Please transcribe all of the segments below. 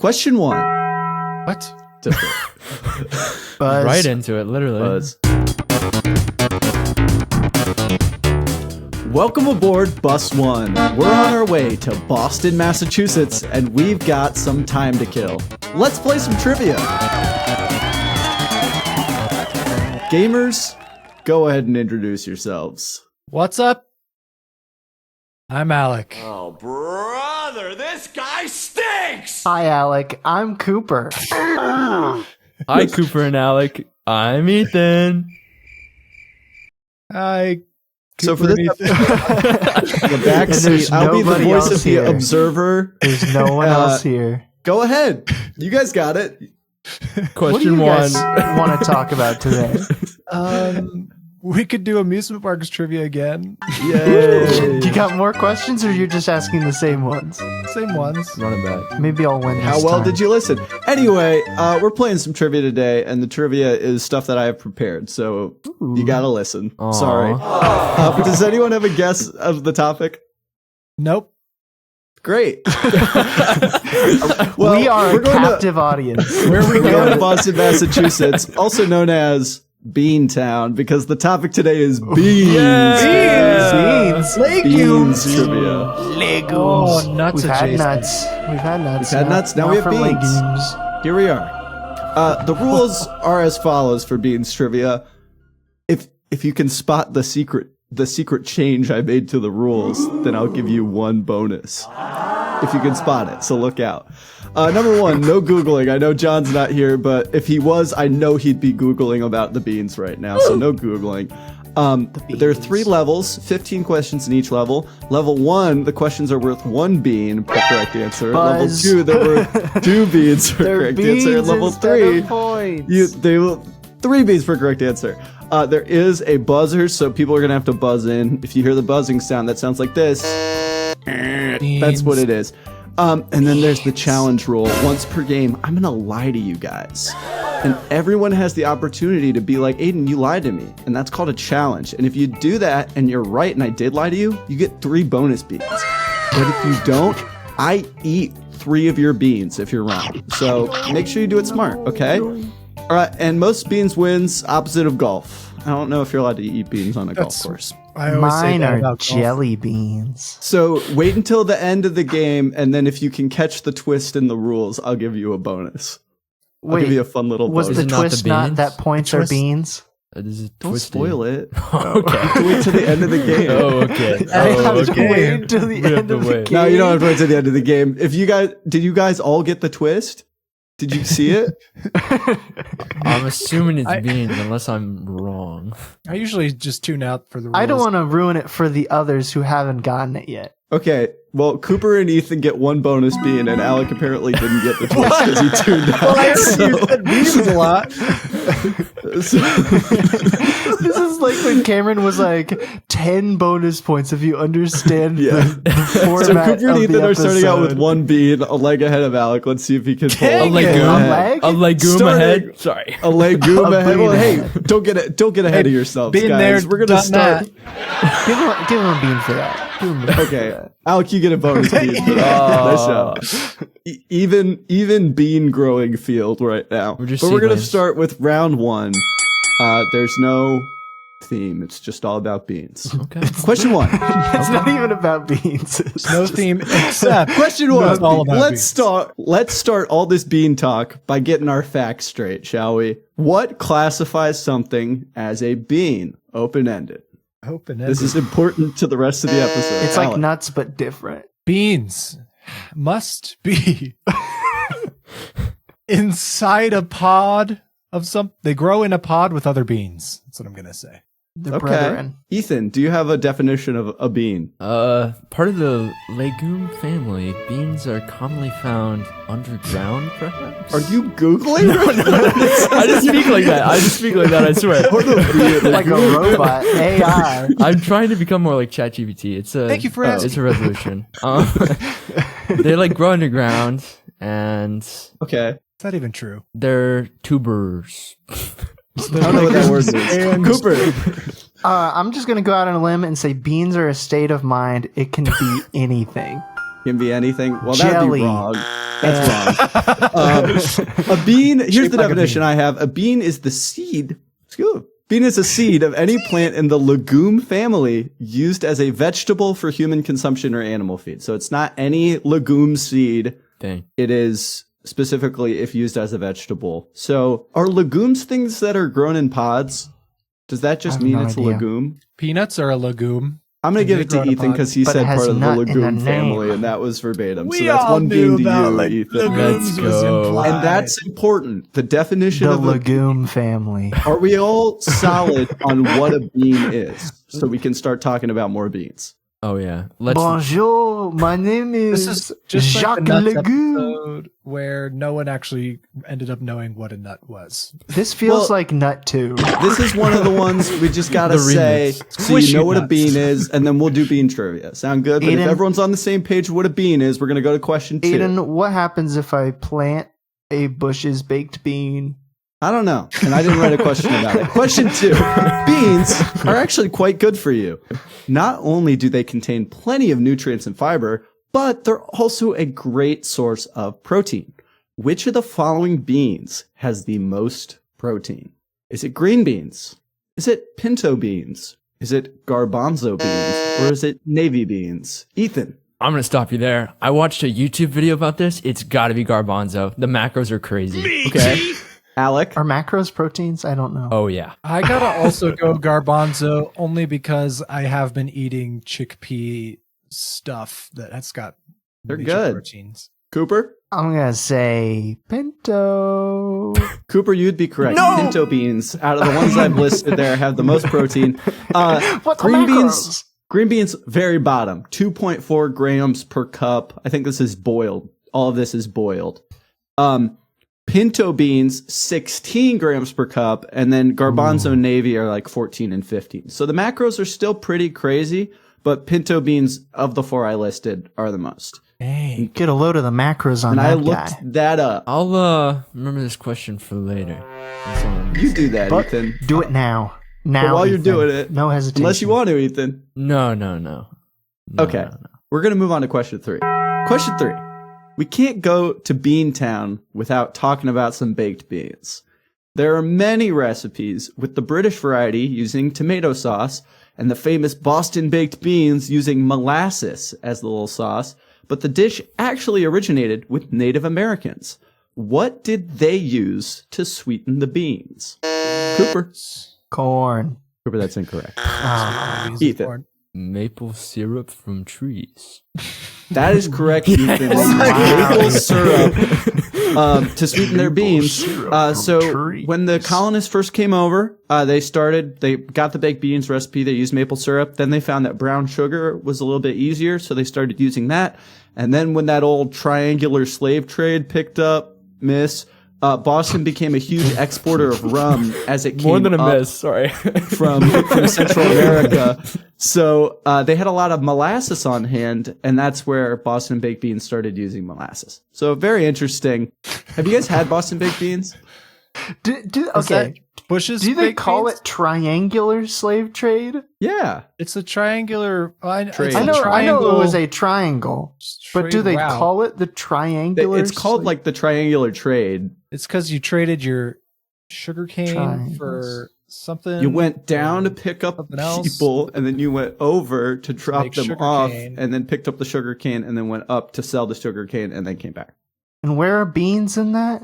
Question 1. What? Buzz. Right into it, literally. Buzz. Welcome aboard Bus 1. We're on our way to Boston, Massachusetts, and we've got some time to kill. Let's play some trivia. Gamers, go ahead and introduce yourselves. What's up? I'm Alec. Oh, brother, this guy stinks! Hi, Alec. I'm Cooper. Hi, Cooper and Alec. I'm Ethan. Hi. So for this Cooper episode, the backseat, I'll be the nobody voice else of the here. observer. There's no one else here. Go ahead. You guys got it. What do Question you 1. guys want to talk about today? we could do amusement parks trivia again. Yay. You got more questions, or you're just asking the same ones? Same ones. Run it back. Maybe I'll win this How well time. did you listen? Anyway, we're playing some trivia today, and the trivia is stuff that I have prepared, so you gotta listen. Aw. Sorry. But does anyone have a guess of the topic? Nope. Great. We are we're a going captive audience. We're going to Boston, Massachusetts, also known as Bean Town, because the topic today is beans. Beans. Beans trivia. Legumes. Oh, nuts We've had adjacent. nuts. We've had nuts. We've had nuts, now we have for beans. legumes. Here we are. The rules are as follows for beans trivia. If you can spot the secret change I made to the rules, then I'll give you 1 bonus. If you can spot it, so look out. Number 1, no Googling. I know John's not here, but if he was, I know he'd be Googling about the beans right now, so no Googling. There are 3 levels, 15 questions in each level. Level 1, the questions are worth 1 bean per correct answer. Buzz. Level 2, they're worth 2 beans per They're correct beans answer. And level instead 3, of points. they will 3 beans per correct answer. There is a buzzer, so people are gonna have to buzz in. If you hear the buzzing sound, that sounds like this. That's what it is. And then there's the challenge rule. Once per game, I'm gonna lie to you guys. And everyone has the opportunity to be like, Aidan, you lied to me. And that's called a challenge. And if you do that and you're right and I did lie to you, you get 3 bonus beans. But if you don't, I eat 3 of your beans if you're wrong. So make sure you do it smart, okay? All right, and most beans wins, opposite of golf. I don't know if you're allowed to eat beans on a golf course. I always say Mine that are about golf. jelly beans. So wait until the end of the game, and then if you can catch the twist in the rules, I'll give you a bonus. I'll give you a fun little was bonus. the Is it not the twist not beans? that points The are twist- beans? Don't spoil it. Okay. Wait till the end of the game. Oh, okay. I Oh, have to okay. wait until the We have end to of the wait. game. No, you don't have to wait till the end of the game. Did you guys all get the twist? Did you see it? I'm assuming it's beans unless I'm wrong. I usually just tune out for the rules. I don't want to ruin it for the others who haven't gotten it yet. Okay, well, Cooper and Ethan get 1 bonus bean, and Alec apparently didn't get the twist because he tuned out. Well, I heard so- you said beans a lot. This is like when Cameron was like 10 bonus points if you understand Yeah. the So format Cooper and of Ethan the are starting out with episode. 1 bean, a leg ahead of Alec. Let's see if he can pull A Dang it. legume. A leg? A legume Starting- ahead. Sorry. a legume A ahead. bean Well, hey, ahead. don't get ahead of yourselves, Been guys. there, We're gonna done start. Give him a bean for that. Give him a bean for Okay, that. Alec, you get a bonus bean for that. Nice job. Even bean growing field right now. We're just But we're gonna seedlings. start with round 1. There's no theme. It's just all about beans. Okay. Question 1. It's not even about beans. No theme except Question No, 1. it's all about Let's beans. start all this bean talk by getting our facts straight, shall we? What classifies something as a bean? Open-ended. open-ended. This is important to the rest of the episode. It's like Alec. nuts, but different. Beans must be inside a pod of some. They grow in a pod with other beans. That's what I'm gonna say. The Okay. brethren. Ethan, do you have a definition of a bean? Part of the legume family, beans are commonly found underground, perhaps? Are you Googling? I just speak like that. I swear. Like a robot. AI. I'm trying to become more like ChatGPT. Thank you for asking. It's a revolution. They like grow underground, and Okay. Is that even true? they're tubers. I don't know what that word And- is. Cooper. I'm just going to go out on a limb and say beans are a state of mind. It can be anything. Can be anything. Well, that would Jelly. be wrong. That's wrong. A bean, here's Shaped the like a definition bean. I have. A bean is the seed. Excuse. Bean is a seed of any plant in the legume family used as a vegetable for human consumption or animal feed. So it's not any legume seed. Dang. It is specifically if used as a vegetable. So are legumes things that are grown in pods? Does that I just have mean no it's a idea. legume? Peanuts are a legume. I'm going to give They it to grow in a Ethan pod. because he But it said has part of the nut in legume the family, name. and that was verbatim. We so that's all one knew bean to about you, Ethan. legumes Let's was go. implied. And that's important. The definition The of legume family. Are we all solid on what a bean is? So we can start talking about more beans. Oh yeah. Let's. Bonjour, my name This is is just Jacques like the nuts Legume. episode where no one actually ended up knowing what a nut was. This feels Well- like nut too. This is one of the ones we just gotta The say remix. so you know Squishy what a nuts. bean is, and then we'll do bean trivia. Sound good? But if Aidan- everyone's on the same page what a bean is, we're gonna go to question 2. Aidan, what happens if I plant a Bush's baked bean? I don't know. And I didn't write a question about it. Question 2. Beans are actually quite good for you. Not only do they contain plenty of nutrients and fiber, but they're also a great source of protein. Which of the following beans has the most protein? Is it green beans? Is it pinto beans? Is it garbanzo beans? Or is it navy beans? Ethan. I'm gonna stop you there. I watched a YouTube video about this. It's got to be garbanzo. The macros are crazy. Okay. Alec. Are macros proteins? I don't know. Oh yeah. I gotta also go garbanzo only because I have been eating chickpea stuff that's got They're major good. proteins. Cooper. I'm gonna say pinto. Cooper, you'd be correct. No! Pinto beans, out of the ones I've listed there, have the most protein. What the Green macros? beans, green beans, very bottom, 2.4 grams per cup. I think this is boiled. All of this is boiled. Pinto beans, 16 grams per cup, and then garbanzo and navy are like 14 and 15. So the macros are still pretty crazy, but pinto beans of the 4 I listed are the most. Dang. Get a load of the macros on And I that looked guy. that up. I'll remember this question for later. That's all I'm gonna You say. do that, But Ethan. do it now. Now. while you're Ethan. doing it, no hesitation. Unless you want to, Ethan. No. Okay. We're going to move on to question 3. Question 3. We can't go to Beantown without talking about some baked beans. There are many recipes with the British variety using tomato sauce and the famous Boston baked beans using molasses as the little sauce, but the dish actually originated with Native Americans. What did they use to sweeten the beans? Cooper. Corn. Cooper, that's incorrect. Ah, Ethan. Maple syrup from trees. That is correct, Ethan. Wow. Maple syrup to sweeten their beans. So trees. when the colonists first came over, they got the baked beans recipe. They used maple syrup. Then they found that brown sugar was a little bit easier, so they started using that. And then when that old triangular slave trade picked up, Boston became a huge exporter of rum as it came More than a up miss. Sorry. from Central America. So they had a lot of molasses on hand, and that's where Boston baked beans started using molasses. So very interesting. Have you guys had Boston baked beans? Okay. Bush's Do they baked call beans? it triangular slave trade? Yeah. It's a triangular. Trade. It's a I know it triangle was a triangle, but do trade they route. call it the triangular? It's called slave- like the triangular trade. It's because you traded your sugarcane Triangles. for something. You went down to pick up Something else. people, and then you went over to drop make them sugar off, cane. and then picked up the sugar cane, and then went up to sell the sugar cane, and then came back. And where are beans in that?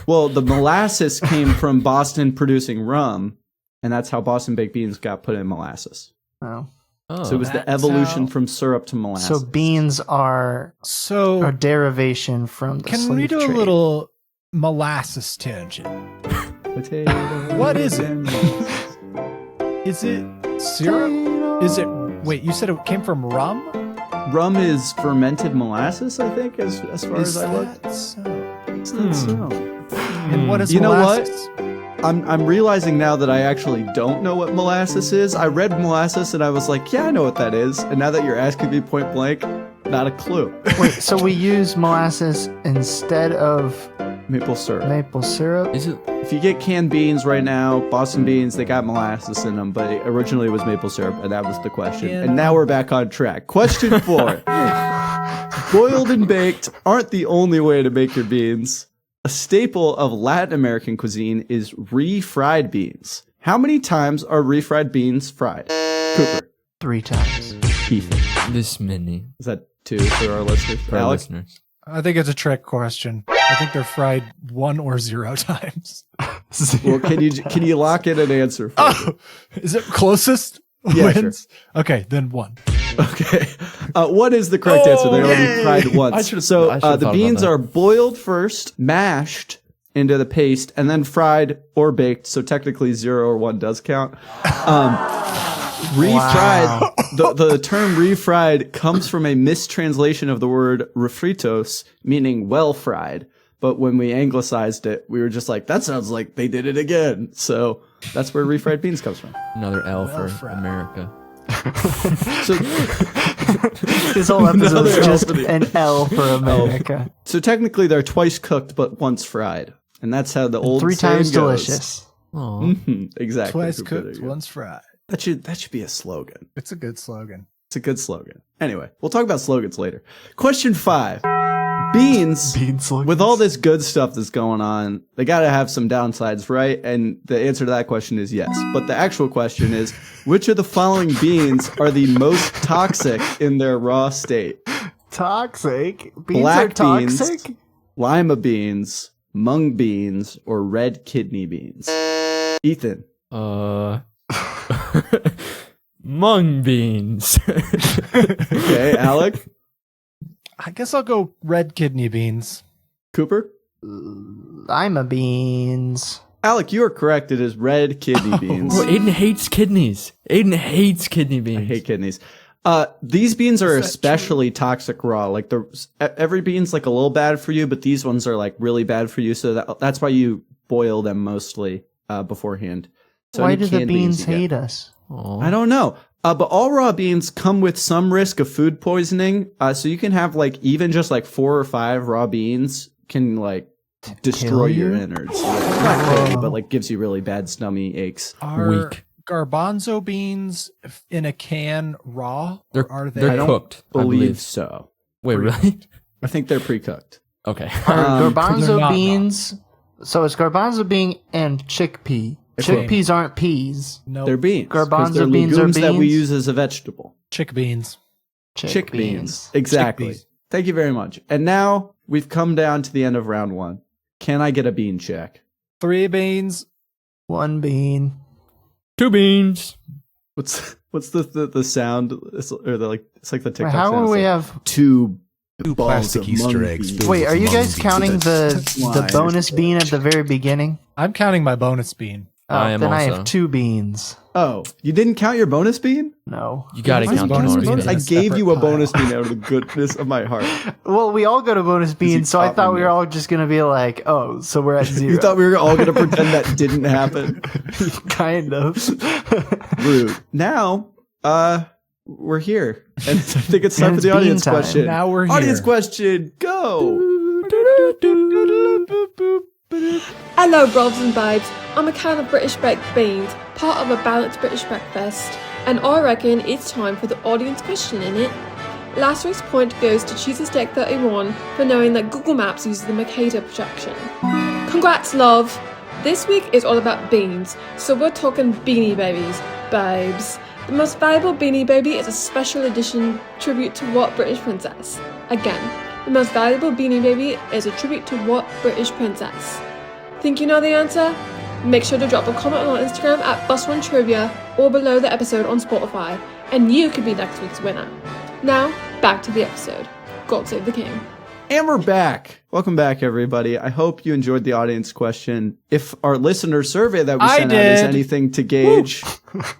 Well, the molasses came from Boston producing rum, and that's how Boston baked beans got put in molasses. Oh, Oh. So it was the That's evolution how- from syrup to molasses. so beans are So a derivation from the can slave we do trade. a little molasses tangent? Potatoes What is it? and molasses. Is it syrup? Is it? Wait, you said it came from rum? Rum is fermented molasses, I think, as far Is as I looked. that so? Is that so? And what is You know what? molasses? I'm realizing now that I actually don't know what molasses is. I read molasses and I was like, yeah, I know what that is. And now that you're asking me point blank, not a clue. Wait, so we use molasses instead of Maple syrup. maple syrup? Is it? If you get canned beans right now, Boston beans, they got molasses in them, but originally it was maple syrup, and that was the question. Yeah. And now we're back on track. Question 4. Boiled and baked aren't the only way to make your beans. A staple of Latin American cuisine is refried beans. How many times are refried beans fried? Cooper. 3 times. Ethan. This many. Is that 2 for our listeners? For our Alex? listeners. I think it's a trick question. I think they're fried 1 or 0 times. Well, can you lock in an answer for me? Is it closest? Yeah, Wins? Okay, then 1. Okay. What is the correct answer? They're only fried once. So the beans are boiled first, mashed into the paste, and then fried or baked. So technically 0 or 1 does count. Refried. The term refried comes from a mistranslation of the word refritos, meaning well fried. But when we anglicized it, we were just like, that sounds like they did it again. So that's where refried beans comes from. Another L Well for fried. America. So, This whole episode is Another just L for the- an L for America. so technically they're twice cooked, but once fried. And that's how the old 3 saying times goes. delicious. Aw. Mhm, exactly. Twice Cooper, there cooked, you go. once fried. That should be a slogan. It's a good slogan. It's a good slogan. Anyway, we'll talk about slogans later. Question 5. Beans, Bean slogans. with all this good stuff that's going on, they got to have some downsides, right? And the answer to that question is yes. But the actual question is, which of the following beans are the most toxic in their raw state? Toxic? Beans Black are toxic? beans, lima beans, mung beans, or red kidney beans? Ethan. Mung beans. Okay, Alec. I guess I'll go red kidney beans. Cooper. Lima beans. Alec, you are correct. It is red kidney beans. Oh, Aiden hates kidneys. Aiden hates kidney beans. I hate kidneys. These beans are especially toxic raw. Like every bean's like a little bad for you, but these ones are like really bad for you. So that's why you boil them mostly beforehand. So Why any do the canned beans you get- hate us? Aw. I don't know. But all raw beans come with some risk of food poisoning. So you can have like even just like 4 or 5 raw beans can like destroy your you? innards. Not kill you, but like gives you really bad stomach aches. Are Weak. garbanzo beans in a can raw? They're, Or are they? they're cooked, I Believe believe. so. Wait, really? I think they're pre-cooked. Okay. Are they're garbanzo not beans? So it's garbanzo bean and chickpea. Okay. Chickpeas aren't peas. No. They're beans. 'cause Garbanzo they're beans are legumes that we beans? use as a vegetable. Chick beans. Chick beans. Exactly. Thank you very much. And now we've come down to the end of round 1. Can I get a bean check? 3 beans. 1 bean. 2 beans. What's the sound? It's like the TikTok Wait, how sound. will we It's like, have? 2 balls plastic of Easter mung eggs beans. filled Wait, are you guys Monkeys. counting That's the why. bonus bean at the very beginning? I'm counting my bonus bean. I am Then I also. have 2 beans. Oh, you didn't count your bonus bean? No. You gotta Mine's count the bonus bonus beans. I beans. gave you a separate bonus pile. bean out of the goodness of my heart. Well, we all go to bonus he beans, so I caught thought me we were there. all just gonna be like, oh, so we're at 0. You thought we were all going to pretend that didn't happen? kind of. Rude. Now, we're here. And I think it's time And for the it's bean audience time. question. Now we're Audience here. question, go! Hello, brothers and babes. I'm a can of British baked beans, part of a balanced British breakfast, and I reckon it's time for the audience question, innit? Last week's point goes to Cheese and Steak 31 for knowing that Google Maps uses the Mercator projection. Congrats, love! This week is all about beans, so we're talking Beanie Babies, babes. The most valuable Beanie Baby is a special edition tribute to what British princess? Again, the most valuable Beanie Baby is a tribute to what British princess? Think you know the answer? Make sure to drop a comment on Instagram at @BusOneTrivia or below the episode on Spotify, and you could be next week's winner. Now, back to the episode. God save the king. And we're back. Welcome back, everybody. I hope you enjoyed the audience question. If our listener survey that we I sent out is did. anything to gauge,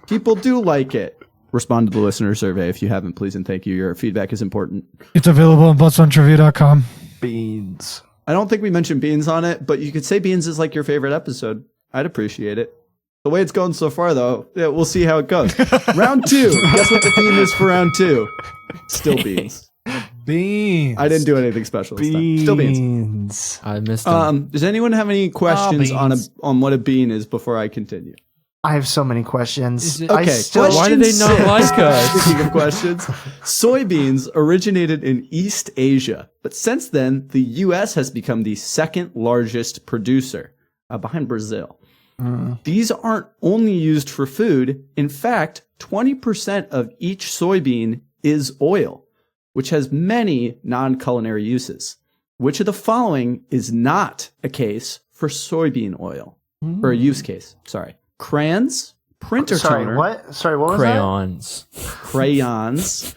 people do like it. Respond to the listener survey if you haven't, please, and thank you. Your feedback is important. It's available on buttsontrivia.com. Beans. I don't think we mentioned beans on it, but you could say beans is like your favorite episode. I'd appreciate it. The way it's going so far, though, yeah, we'll see how it goes. Round 2. Guess what the theme is for round 2? Still beans. Beans. I didn't do anything special this time. Still beans. I missed them. Does anyone have any questions beans. on what a bean is before I continue? I have so many questions. Is it- I Okay, still, Why do they not like us? Speaking of questions, soybeans originated in East Asia, but since then, the U.S. has become the second largest producer, behind Brazil. These aren't only used for food. In fact, 20% of each soybean is oil, which has many non-culinary uses. Which of the following is not a case for soybean oil? Or a use case, sorry. Crayons, printer toner, what? Sorry, what was Crayons. crayons,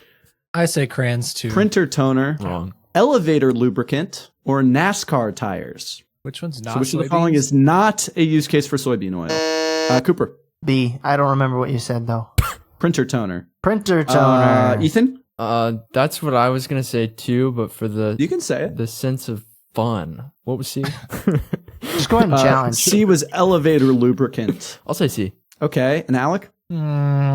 I say crayons too. printer toner, Wrong. elevator lubricant, or NASCAR tires. Which one's not? So which of the soybeans? following is not a use case for soybean oil? Cooper, that? B. I don't remember what you said though. printer toner. Printer toner. Ethan, That's what I was gonna say too, but for you can say it. the sense of fun. What was C? Just go ahead and challenge. C was elevator lubricant. I'll say C. Okay, and Alec?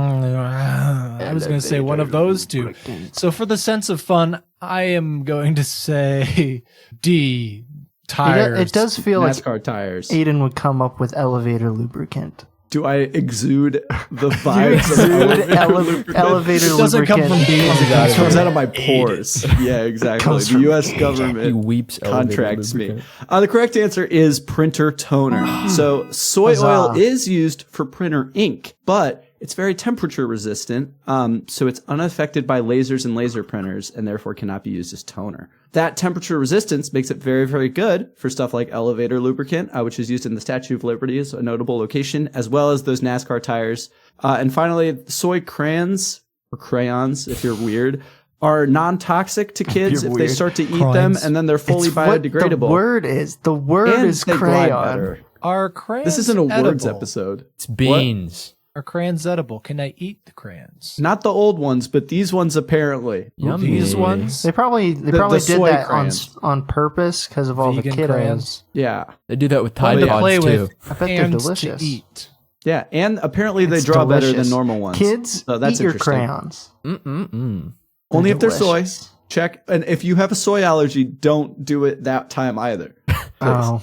I was going to say one of those two. So for the sense of fun, I am going to say D. Tires. It does feel like NASCAR tires. Aiden would come up with elevator lubricant. Do I exude the vibes of elevator Elevator It doesn't come lubricant. from beans. It comes out of my pores. Yeah, exactly. Comes The from U.S. He government weeps. contracts me. elevator The correct answer is printer toner. So soy Huzzah. oil is used for printer ink, but it's very temperature resistant. So it's unaffected by lasers and laser printers and therefore cannot be used as toner. That temperature resistance makes it very, very good for stuff like elevator lubricant, which is used in the Statue of Liberty as a notable location, as well as those NASCAR tires. And finally, soy crayons, or crayons if you're weird, are non-toxic to kids You're if they weird. start to eat them, Crayons. and then they're fully It's what biodegradable. the word is. The word and is they glide crayon. better. Are crayons This isn't a words edible? episode. It's beans. Are crayons edible? Can I eat the crayons? Not the old ones, but these ones apparently. Yummy. These ones? They probably The did soy that crayons. on purpose because of all Vegan the kiddos. crayons. Yeah. They do that with Fun Tide to Pods play too. with I bet they're and delicious. to eat. Yeah, and apparently they It's draw better delicious. than normal ones. Kids, so that's eat your interesting. crayons. Mm-mm-mm. Only if they're delicious. soy. Check. And if you have a soy allergy, don't do it that time either. Oh,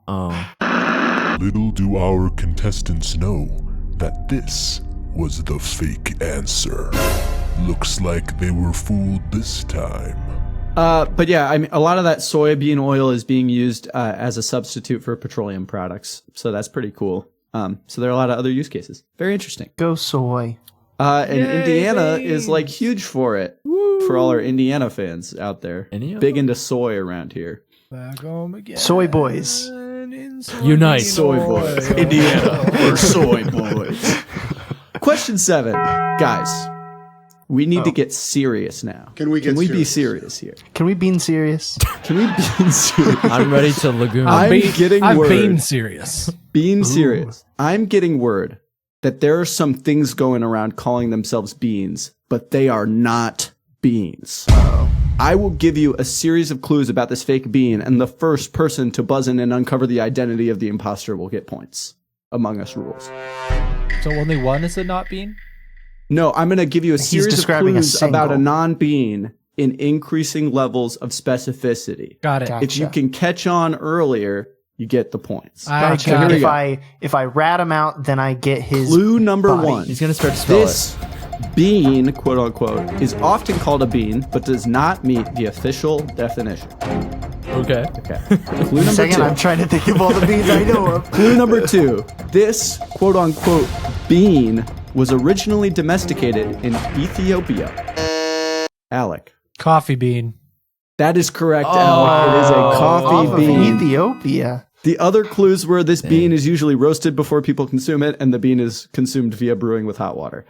Oh. Little do our contestants know that this was the fake answer. Looks like they were fooled this time. But yeah, I mean, a lot of that soybean oil is being used as a substitute for petroleum products. So that's pretty cool. So there are a lot of other use cases. Very interesting. go soy. And Indiana is like huge for it. For all our Indiana fans out there. Any of Big them? into soy around here. Back home again. Soy boys. Unite. Soy boys. Indiana or soy boys. Question 7. Guys, we need to get serious now. Can we get be serious? serious here? Can we be serious? Can we be serious? I'm ready to lagoon. I'm getting I've word. been serious. Being serious. I'm getting word that there are some things going around calling themselves beans, but they are not beans. I will give you a series of clues about this fake bean, and the first person to buzz in and uncover the identity of the imposter will get points. Among Us rules. So only one is a not bean? No, I'm going to give you a series of describing a clues about a single. non-bean in increasing levels of specificity. Got it. Gotcha. If you can catch on earlier, you get the points. I Gotcha. got Here we it. go. If I rat him out, then I get his Clue number body. 1. He's gonna start to spell This bean, quote unquote, is often called a bean, but does not meet the official definition. it. Okay. Okay. Clue number Second, 2. I'm trying to think of all the beans I know of. Clue number 2. This, quote unquote, bean was originally domesticated in Ethiopia. Alec. Coffee bean. That is correct, Alec. It is a Off coffee of bean. Ethiopia. The other clues were this bean is usually roasted before people consume it, and the bean is consumed via brewing with hot water.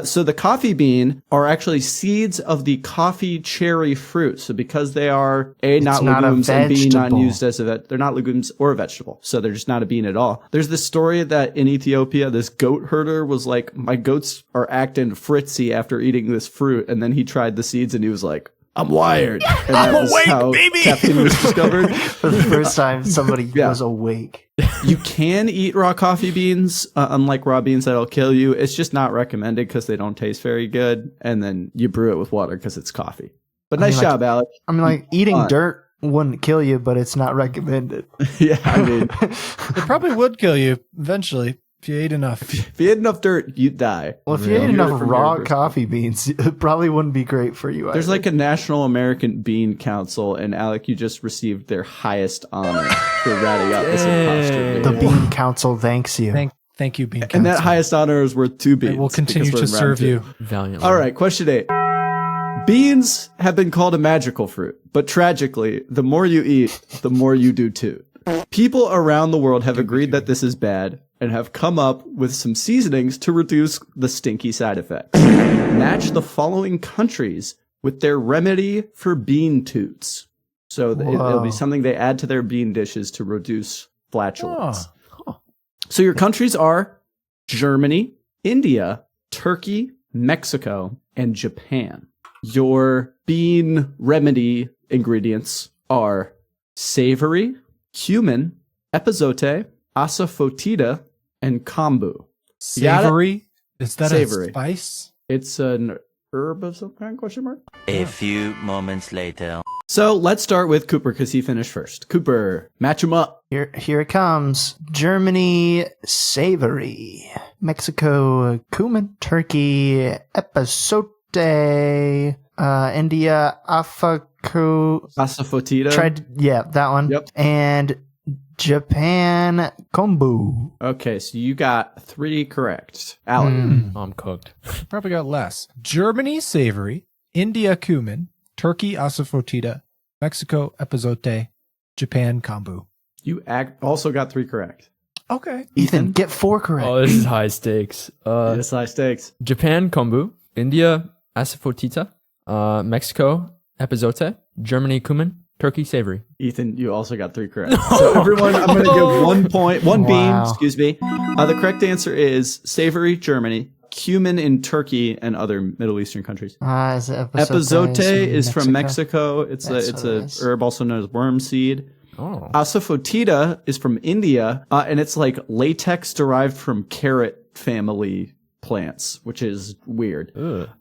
So the coffee bean are actually seeds of the coffee cherry fruit. So because they are not not a legumes and B not vegetable. used as they're not legumes or a vegetable. So they're just not a bean at all. There's this story that in Ethiopia, this goat herder was like, my goats are acting fritzy after eating this fruit. And then he tried the seeds and he was like, I'm wired. And that was how caffeine was discovered. For the first time, somebody Yeah. was awake. You can eat raw coffee beans, unlike raw beans that'll kill you. It's just not recommended because they don't taste very good. And then you brew it with water because it's coffee. But nice mean, like- job, Alec. I mean, like eating Fun. dirt wouldn't kill you, but it's not recommended. Yeah, I mean, It probably would kill you eventually. If you ate enough. If you ate enough dirt, you'd die. Well, if you ate enough raw coffee beans, it probably wouldn't be great for you. There's either. like a National American Bean Council, and Alec, you just received their highest honor for ratting out this imposter. the Bean Council thanks you. Thank you, Bean Council. And that highest honor is worth 2 beans. I will continue because we're to in round serve 2. you. Valiantly. All right, question 8. Beans have been called a magical fruit, but tragically, the more you eat, the more you do too. People around the world have agreed that this is bad and have come up with some seasonings to reduce the stinky side effects. Match the following countries with their remedy for bean toots. So it'll be something they add to their bean dishes to reduce flatulence. So your countries are Germany, India, Turkey, Mexico, and Japan. Your bean remedy ingredients are savory, cumin, epazote, asafoetida, and kombu. Savory? Is that Savory. a spice? It's an herb of some kind, question mark? A few moments later. So let's start with Cooper because he finished first. Cooper, match him up. Here it comes. Germany, savory. Mexico, cumin. Turkey, epazote. India, Asafoetida. Yeah, that one. Yep. And Japan, kombu. Okay, so you got 3 correct. Alec. I'm cooked. Probably got less. Germany, savory. India, cumin. Turkey, asafoetida. Mexico, epazote. Japan, kombu. You also got 3 correct. Okay. Ethan, get 4 correct. Oh, this is high stakes. It's high stakes. Japan, kombu. India, asafoetida. Mexico, epazote. Germany, cumin. Turkey, savory. Ethan, you also got 3 correct. So everyone, I'm going to give 1 point, 1 bean, Wow. excuse me. The correct answer is savory, Germany, cumin in Turkey and other Middle Eastern countries. Is it Epazote is from Mexico. It's That's a what it is. herb also known as worm seed. Oh. Asafoetida is from India, and it's like latex derived from carrot family plants, which is weird.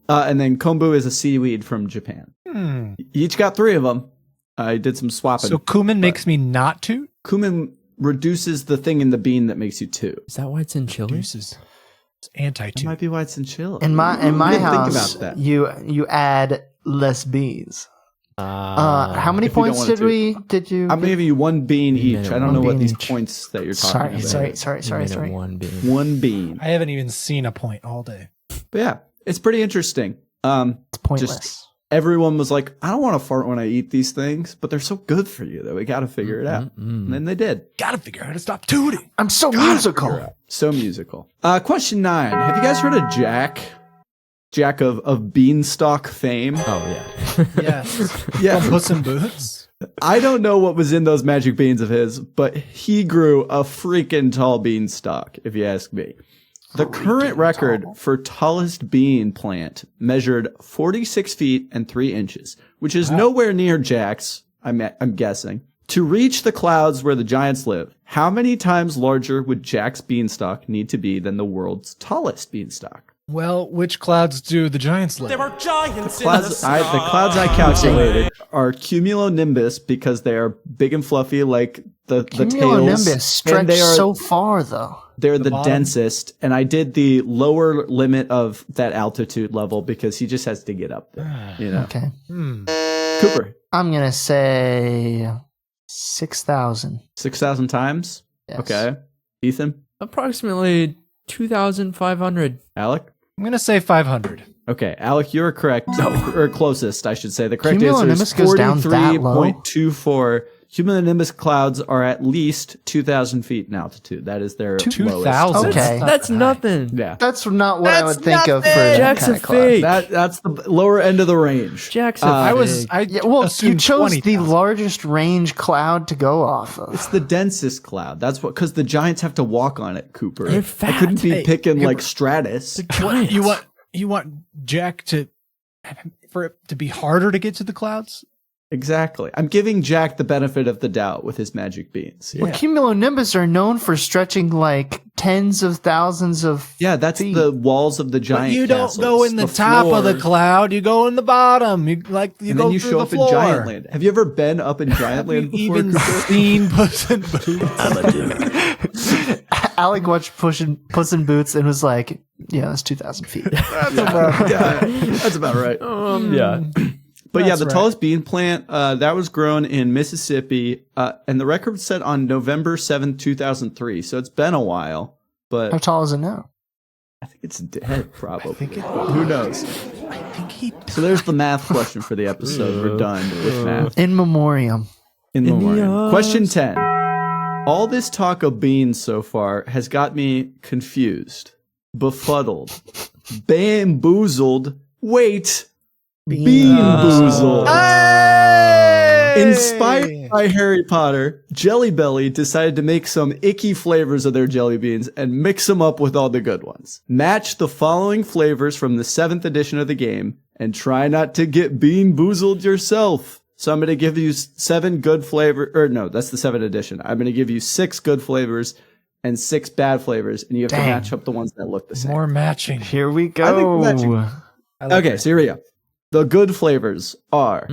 And then kombu is a seaweed from Japan. You each got 3 of them. I did some swapping. So cumin makes me not toot? Cumin reduces the thing in the bean that makes you toot. Is that why it's in chili? It's That anti-toot. might be why it's in chili. In my didn't house, think about that. you add less beans. How many If you don't points want to did you? I'm giving you 1 bean You made each. it I don't one know what bean these each. points that you're talking about. Sorry. One bean. 1 bean. I haven't even seen a point all day. But yeah, it's pretty interesting. It's pointless. Just everyone was like, I don't want to fart when I eat these things, but they're so good for you that we got to figure it out. And then they did. Gotta figure out how to stop tooting. I'm so musical. So musical. Question 9. Have you guys heard of Jack? Jack of Beanstalk fame? Oh, yeah. Yes. Yeah. Puss in Boots? I don't know what was in those magic beans of his, but he grew a freaking tall beanstalk, if you ask me. The current record for tallest bean plant measured 46 feet and 3 inches, which is nowhere near Jack's, I'm guessing. To reach the clouds where the giants live, how many times larger would Jack's beanstalk need to be than the world's tallest beanstalk? Well, which clouds do the giants live? There are giants The clouds I calculated are cumulonimbus because they are big and fluffy like the tails. Cumulonimbus And stretch they are so far, though. They're the bottom? densest, and I did the lower limit of that altitude level because he just has to get up there. You know, Okay. Cooper, I'm going to say 6,000. 6,000 times. Yes. Okay, Ethan, Approximately 2,500. Alec. I'm going to say 500. Okay, Alec, you're correct, or closest, I should say. The correct answer is Cumulonimbus goes down that low? 43.24. Cumulonimbus clouds are at least 2,000 feet in altitude. That is their 2,000? lowest. Okay. That's nothing. Yeah, That's not what I would think of for that Jack's kind a of cloud. fake. that's the lower end of the range. Jack's a I Yeah, well, you assumed chose the 20,000. largest range cloud to go off of. It's the densest cloud. That's what, because the giants have to walk on it, Cooper. They're I fat. couldn't be Hey, picking like Stratus. giants. You want Jack for it to be harder to get to the clouds? Exactly. I'm giving Jack the benefit of the doubt with his magic beans. Well, cumulonimbus are known for stretching like tens of thousands of Yeah, that's feet. the walls of the giant But you don't castles. go in the top of the floor, cloud. You go in the bottom. You and go then you through show the up floor. in Giant Land. Have you ever been up in Giant Have you Land before? even Cooper? seen Puss in Boots? Alec watched Puss in Boots and was like, yeah, that's 2,000 feet. That's about right. Yeah. But yeah, That's the right. tallest bean plant that was grown in Mississippi, and the record was set on November 7th, 2003. So it's been a while, How but tall is it now? I think it's dead, probably. Who knows? I think he. So there's the math question for the episode. We're done with math. In memoriam. In memoriam. Question 10. All this talk of beans so far has got me confused, befuddled, bamboozled. Wait, beanboozled. Inspired by Harry Potter, Jelly Belly decided to make some icky flavors of their jelly beans and mix them up with all the good ones. Match the following flavors from the 7th edition of the game and try not to get beanboozled yourself. So I'm going to give you 7 good flavor, or no, that's the 7th edition. I'm going to give you 6 good flavors and 6 bad flavors, and you have to match up the ones that look the same. More matching. Here we I think go. matching. Okay, so here we go. The good flavors are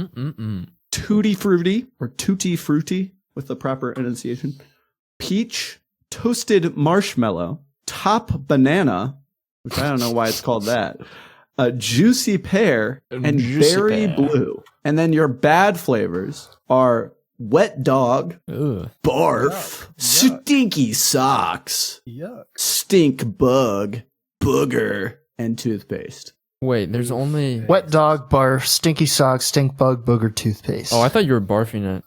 Tutti Frutti, or Tutti Frutti, with the proper enunciation, peach, toasted marshmallow, top banana, which I don't know why it's called that, juicy pear, and berry blue. And then your bad flavors are wet dog, barf, stinky socks, stink bug, booger, and toothpaste. Wait, there's only. Wet dog, barf, stinky socks, stink bug, booger, toothpaste. Oh, I thought you were barfing it.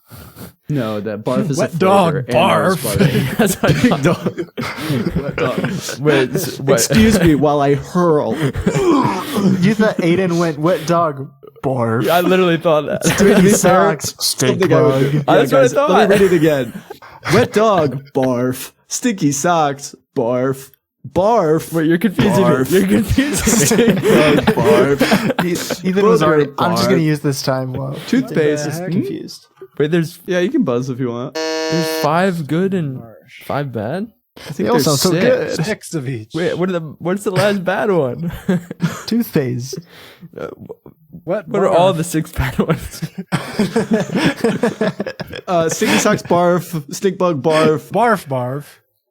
No, that barf is Wet a dog, flavor, and I was barf. barfing. That's what I Big thought. dog. Wet dog. Wait, what? Excuse me while I hurl. You thought Aidan went wet dog, barf. I literally thought that. Stinky socks, stink Something I would do. bug. Yeah, That's what I guys, thought. let me read it again. Wet dog, barf. Stinky socks, barf. Barf. Wait, you're confusing Barf. me. You're confusing me. Barf. Ethan was Booger, already. I'm just barf. gonna use this time. Wow. Toothpaste. Just confused. Wait, there's Yeah, you can buzz if you want. 5 good and 5 bad. I think They all there's sound so 6. good. 6 of each. Wait, what's the last bad one? Toothpaste. What What are all the 6 bad ones? Stinky socks, barf. Stink bug, barf. barf?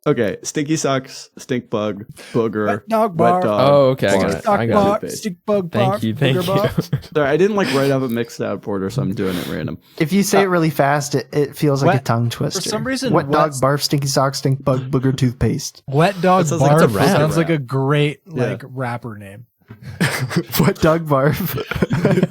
Okay, stinky socks, stink bug, booger, Wet dog, wet barf. dog. Oh, okay, I got barf, it. I got barf, toothpaste. stink bug, Thank barf, you, thank booger, you. barf. Sorry, I didn't like write up a mixed out order, so I'm doing it random. If you say it really fast, it feels like Wet- a tongue twister. some reason, wet dog, wet- barf, stinky socks, stink bug, booger, toothpaste. Wet dog, That sounds like it's a barf rap. sounds like a great Yeah. rapper name. Wet dog, barf.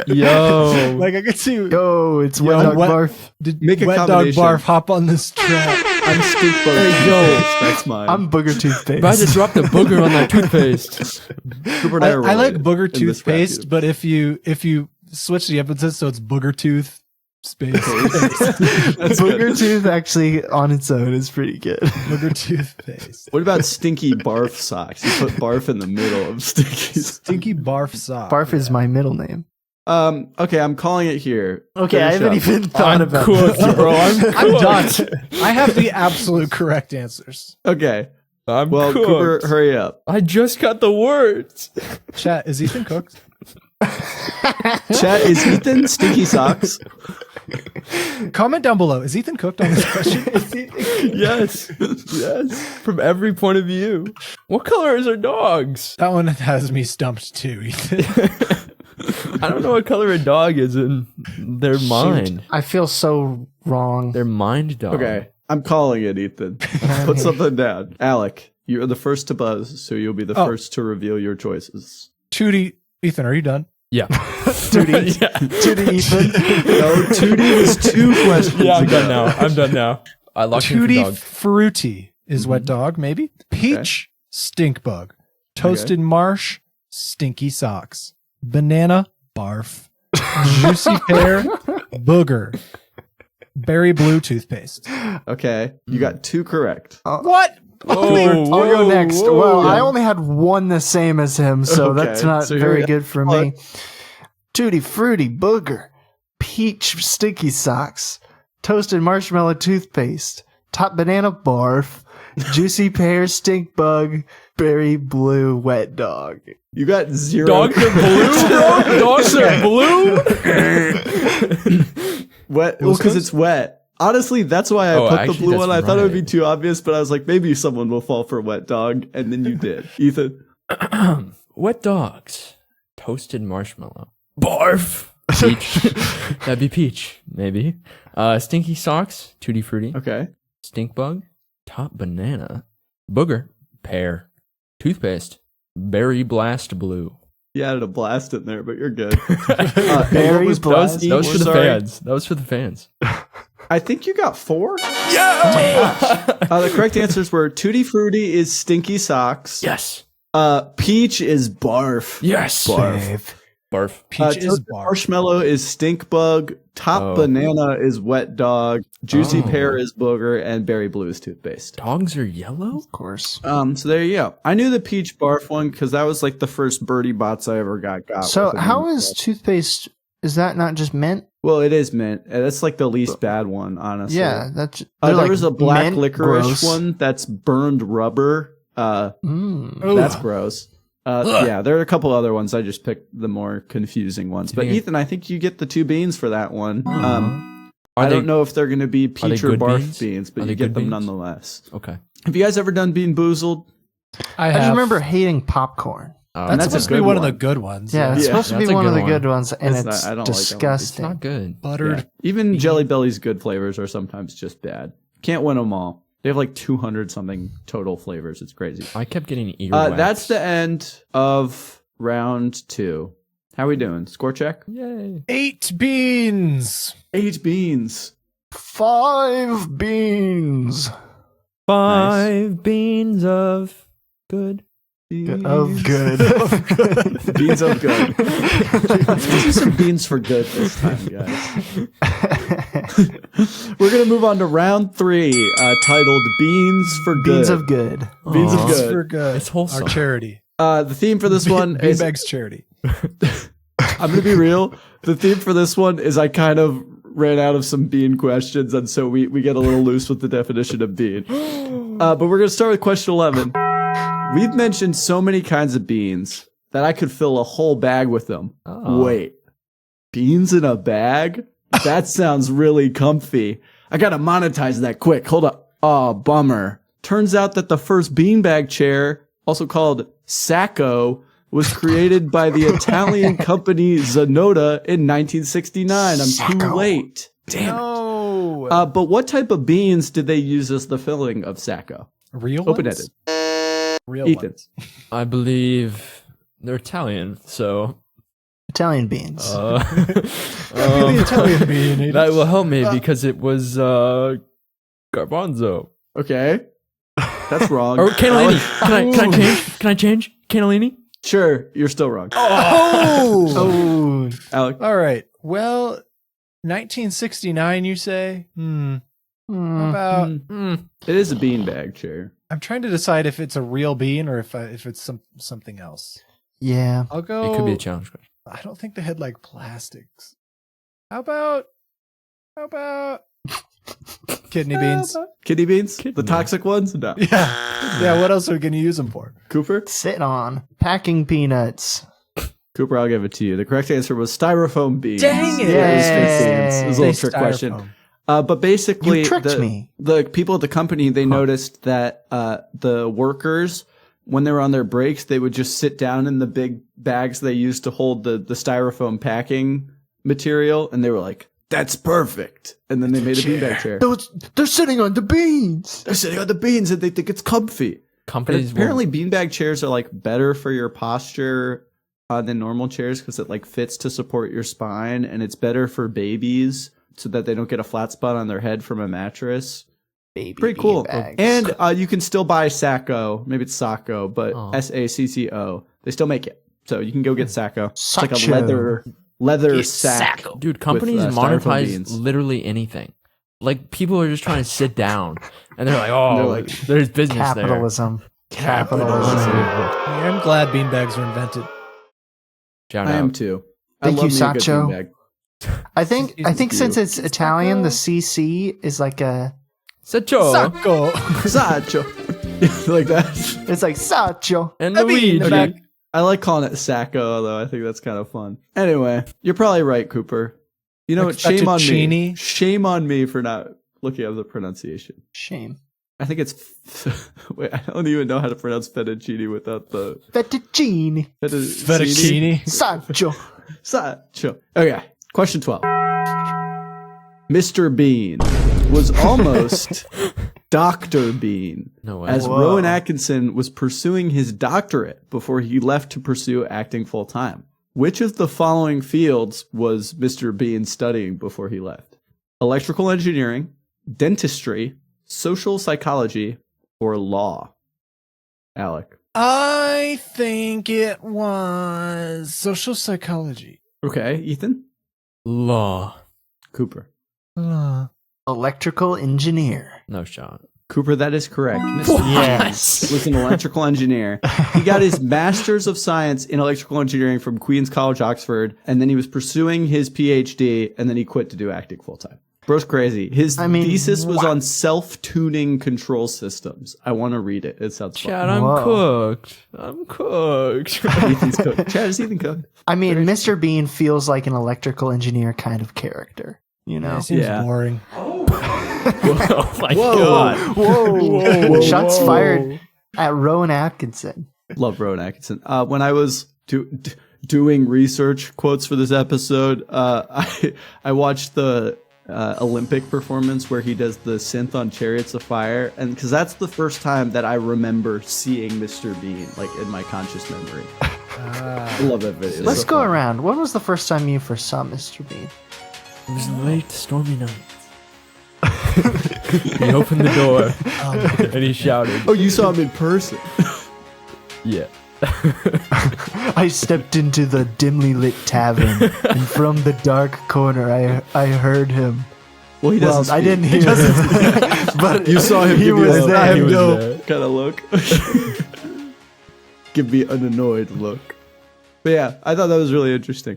Yo. Like I could see. Yo, it's Yo, wet dog, wet- barf. Did Make a wet dog combination. barf hop on this track? I'm stink bug. Toothpaste. That's mine. I'm booger toothpaste. About to drop the booger on that toothpaste. Cooper and I are like related booger in this rap toothpaste, feud. but if you switch the emphasis so it's booger tooth space, That's Booger good. tooth actually on its own is pretty good. booger toothpaste. What about stinky barf socks? You put barf in the middle of stinky. Stinky barf sock. Barf is my middle name. Okay, I'm calling it here. Okay, I Finish haven't up. even thought about cooked, this. bro. I'm done. I have the absolute correct answers. Okay. I'm Well, cooked. Cooper, hurry up. I just got the words. Chat, is Ethan cooked? Chat, is Ethan stinky socks? Comment down below. Is Ethan cooked on this question? Yes. Yes. From every point of view. What colors are dogs? That one has me stumped too, Ethan. I don't know what color a dog is in their mind. I feel so wrong. Their mind dog. Okay, I'm calling it, Ethan. Put something down. Alec, you're the first to buzz, so you'll be the first to reveal your choices. Tootie, Ethan, are you done? Yeah. Tootie. Yeah. Tootie Ethan. No, Tootie was 2 questions Yeah, I'm ago. done now. I'm done now. I locked in for Tutti dog. Frutti is wet dog, maybe. Peach, stink bug. Toasted marsh, stinky socks. Banana, barf. Juicy pear, booger. Berry blue toothpaste. Okay, you got 2 correct. What? I'll go next. whoa. Well, I only had one the same as him, so Okay, that's not so here very we good for me. Tutti Frutti Booger, Peach Stinky Socks, Toasted Marshmallow Toothpaste, Top Banana Barf, Juicy Pear Stink Bug, Berry Blue Wet Dog. You got 0. Dogs are blue, bro? Dogs are blue? Wet. Well, because it's wet. Honestly, that's why I Oh, put the actually, blue one. I that's thought it would be right. too obvious, but I was like, maybe someone will fall for wet dog, and then you did. Ethan. Wet dogs. Toasted marshmallow. Barf. Peach. That'd be peach, maybe. Stinky socks. Tutti frutti. Okay. Stink bug. Top banana. Booger. Pear. Toothpaste. Berry blast blue. You added a blast in there, but you're good. Berry was blast. That was for the Sorry. fans. That was for the fans. I think you got 4. The correct answers were Tutti Frutti is stinky socks. Yes. Peach is barf. Yes. Barf. Barf. Peach is Toasted bar. marshmallow is stink bug. Top Oh. banana is wet dog. Juicy Oh. pear is booger, and berry blue is toothpaste. Dogs are yellow? Of course. So there you go. I knew the peach barf one because that was like the first birdie bots I ever got. So with how them. is toothpaste? Is that not just mint? Well, it is mint. That's like the least bad one, honestly. Yeah, that's. There they're like was a black mint licorice gross. one that's burned rubber. That's gross. Yeah, there are a couple other ones. I just picked the more confusing ones. But Yeah. Ethan, I think you get the 2 beans for that one. Are I they- don't know if they're going to be are they peach or good barf beans? but Are you they get good them beans? nonetheless. Okay. Have you guys ever done beanboozled? I I have. just remember hating popcorn. That's, that's a supposed to be good one of the one. good ones. Yeah, it's Yeah, supposed to that's be a one of good the one. good ones, and It's it's not- I don't like that one. It's disgusting. not good. Buttered. Yeah. Even Jelly Belly's good flavors are sometimes just bad. Can't win them all. They have like 200 something total flavors. It's crazy. I kept getting earwax. That's the end of round 2. How we doing? Score check? Yay. 8 beans. 8 beans. 5 beans 5 beans of good. of good. Beans of good. Let's do some beans for good this time, guys. We're gonna move on to round 3, titled "Beans for Good." Beans of good. Beans of Aw. good. For good. It's wholesome. Our charity. The theme for this one is Beanbags charity. I'm gonna be real. The theme for this one is I kind of ran out of some bean questions, and so we get a little loose with the definition of bean. But we're gonna start with question 11. We've mentioned so many kinds of beans that I could fill a whole bag with them. Oh. Wait, beans in a bag? That sounds really comfy. I gotta monetize that quick. Hold up. Oh, bummer. Turns out that the first beanbag chair, also called Sacco, was created by the Italian company Zanota in 1969. I'm too late. Damn it. No. But what type of beans did they use as the filling of Sacco? Real ones? Open-ended. Real Ethan. ones. I believe they're Italian, so Italian beans. The Italian bean. that will help me because it was garbanzo. Okay. That's wrong. Or cannellini. Can I change? Cannellini? Sure, you're still wrong. Oh, Alec. All right. Well, 1969, you say? How about? It is a beanbag chair. I'm trying to decide if it's a real bean or if it's something else. yeah. I'll go. It could be a challenge question. I don't think they had like plastics. How about kidney beans? Kidney beans? The Kidney. toxic ones? No. Yeah. Yeah. What else are we going to use them for? Cooper? Sit on packing peanuts. Cooper, I'll give it to you. The correct answer was styrofoam beans. Dang it. Yeah, it was fake Yay. beans. It was a little Say trick question. styrofoam. But basically, You tricked me. the people at the company, they noticed that the workers, when they were on their breaks, they would just sit down in the big bags they used to hold the styrofoam packing material, and they were like, that's perfect. And then they made a beanbag chair. They're sitting on the beans. They're sitting on the beans and they think it's comfy. Companies Apparently, beanbag chairs are like better for your posture than normal chairs because it like fits to support your spine, and it's better for babies so that they don't get a flat spot on their head from a mattress. Baby Pretty cool. beanbags. And you can still buy Sacco. Maybe it's Sacco, but Sacco. They still make it, so you can go get Sacco. It's like a Sacco. leather sack. Dude, companies with, styrofoam monetize beans. literally anything. Like people are just trying to sit down, and they're like, "Oh, They're like, like, there's business Capitalism. Capitalism. Yeah, I'm glad beanbags were invented. there." Shout I out. am too. Thank I you, love me a good Sacco. beanbag. I think Thank since you. it's Italian, the CC is like a. Sacho Sacco. Sacco. Like that. It's like Sacho. and I mean, Luigi. Okay. I like calling it Sacco, though. I think that's kind of fun. Anyway, you're probably right, Cooper. You know what? Like Shame on me. fettuccine? Shame on me for not looking up the pronunciation. Shame. I think it's. Wait, I don't even know how to pronounce fettuccine without the. Fettuccine. Fettuccine. Sancho. Sancho. Okay, question 12. Mr. Bean was almost Dr. Bean, No way. as Whoa. Rowan Atkinson was pursuing his doctorate before he left to pursue acting full time. Which of the following fields was Mr. Bean studying before he left? Electrical engineering, dentistry, social psychology, or law? Alec. I think it was social psychology. Okay, Ethan? Law. Cooper. Electrical engineer. No shot. Cooper, that is correct. Mr. Yes. was an electrical engineer. He got his Master's of Science in Electrical Engineering from Queen's College, Oxford, and then he was pursuing his PhD, and then he quit to do acting full-time. Bro's crazy. His thesis was on self-tuning control systems. I want to read it. It sounds fun. Chad, I'm Whoa. cooked. I'm cooked. Ethan's cooked. Chad, is Ethan cooked? I mean, Mr. Bean feels like an electrical engineer kind of character. You know? It seems Yeah. boring. Oh my god. Whoa. Shots fired at Rowan Atkinson. Love Rowan Atkinson. When I was doing research quotes for this episode, I watched the Olympic performance where he does the synth on Chariots of Fire, and because that's the first time that I remember seeing Mr. Bean, like in my conscious memory. I love that video. Let's So go fun. around. When was the first time you first saw Mr. Bean? It was a late, stormy night. He opened the door and he shouted. Oh, you saw him in person. Yeah. I stepped into the dimly lit tavern, and from the dark corner, I heard him. Well, he doesn't. I didn't hear him, but You saw him. He give was you a, there. I He was know there. kind of look. Give me an annoyed look. But yeah, I thought that was really interesting.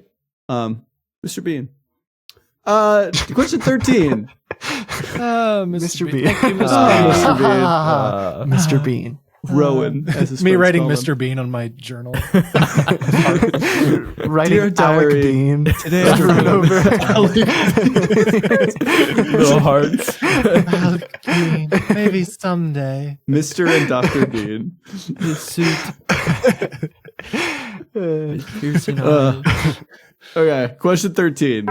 Mr. Bean. Question 13. Mr. Bean. Thank you, Mr. Mr. Bean. Mr. Bean. Rowan, as his Me friends writing call him. Mr. Bean on my journal. Writing Dear Alec diary, Bean. today I over and over. Little hearts. Maybe someday. Mr. and Dr. Bean. His suit. His piercing Uh, eyes. Okay, question 13.